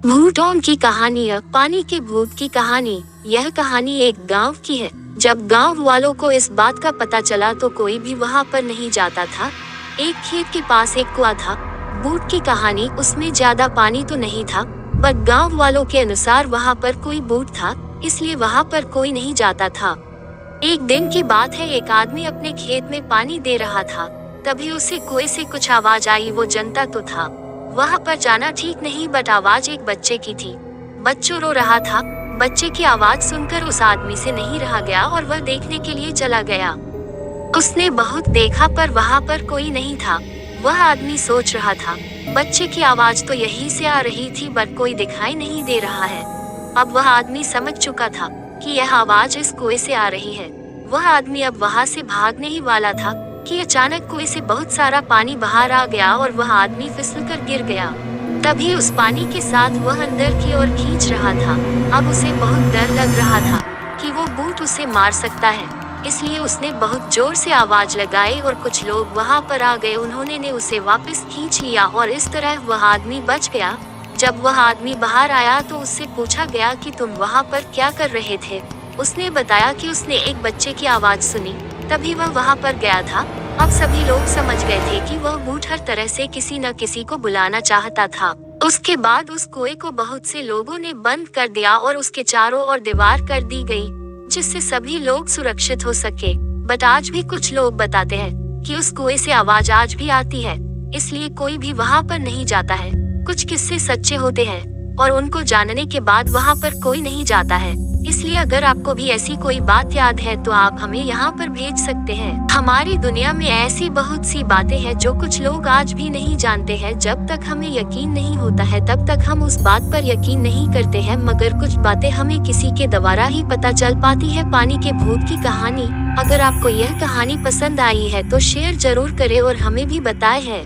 भूतों की कहानी। पानी के भूत की कहानी। यह कहानी एक गांव की है। जब गांव वालों को इस बात का पता चला तो कोई भी वहां पर नहीं जाता था। एक खेत के पास एक कुआं था। भूत की कहानी। उसमें ज्यादा पानी तो नहीं था, बट गांव वालों के अनुसार वहां पर कोई भूत था, इसलिए वहां पर कोई नहीं जाता था। एक दिन की बात है, एक आदमी अपने खेत में पानी दे रहा था। तभी उसे कुएं से कुछ आवाज आई। वो जनता तो था, वहां पर जाना ठीक नहीं, बट आवाज एक बच्चे की थी। बच्चों रो रहा था। बच्चे की आवाज सुनकर उस आदमी से नहीं रहा गया और वह देखने के लिए चला गया। उसने बहुत देखा पर वहां पर कोई नहीं था। वह आदमी सोच रहा था, बच्चे की आवाज तो यहीं से आ रही थी, बट कोई दिखाई नहीं दे रहा है। अब वह आदमी समझ चुका था कि यह आवाज इस कुएं से आ रही है। वह आदमी अब वहां से भागने ही वाला था कि अचानक कुएं से बहुत सारा पानी बाहर आ गया और वह आदमी फिसलकर गिर गया। तभी उस पानी के साथ वह अंदर की ओर खींच रहा था। अब उसे बहुत डर लग रहा था कि वो भूत उसे मार सकता है, इसलिए उसने बहुत जोर से आवाज लगाई और कुछ लोग वहां पर आ गए। उन्होंने उसे वापस खींच लिया और इस तरह वह आदमी बच गया। जब वह आदमी बाहर आया तो उससे पूछा गया कि तुम वहां पर क्या कर रहे थे। उसने बताया कि उसने एक बच्चे की आवाज सुनी, तभी वह वहां पर गया था। अब सभी लोग समझ गए थे कि वह भूत हर तरह से किसी न किसी को बुलाना चाहता था। उसके बाद उस कुएं को बहुत से लोगों ने बंद कर दिया और उसके चारों ओर दीवार कर दी गई, जिससे सभी लोग सुरक्षित हो सके। बट आज भी कुछ लोग बताते हैं कि उस कुएं से आवाज आज भी आती है, इसलिए कोई भी वहां पर नहीं जाता है। कुछ किस्से सच्चे होते हैं और उनको जानने के बाद वहां पर कोई नहीं जाता है। इसलिए अगर आपको भी ऐसी कोई बात याद है तो आप हमें यहाँ पर भेज सकते हैं। हमारी दुनिया में ऐसी बहुत सी बातें हैं जो कुछ लोग आज भी नहीं जानते हैं। जब तक हमें यकीन नहीं होता है तब तक हम उस बात पर यकीन नहीं करते हैं, मगर कुछ बातें हमें किसी के द्वारा ही पता चल पाती है। पानी के भूत की कहानी। अगर आपको यह कहानी पसंद आई है तो शेयर जरूर करें और हमें भी बताएं है।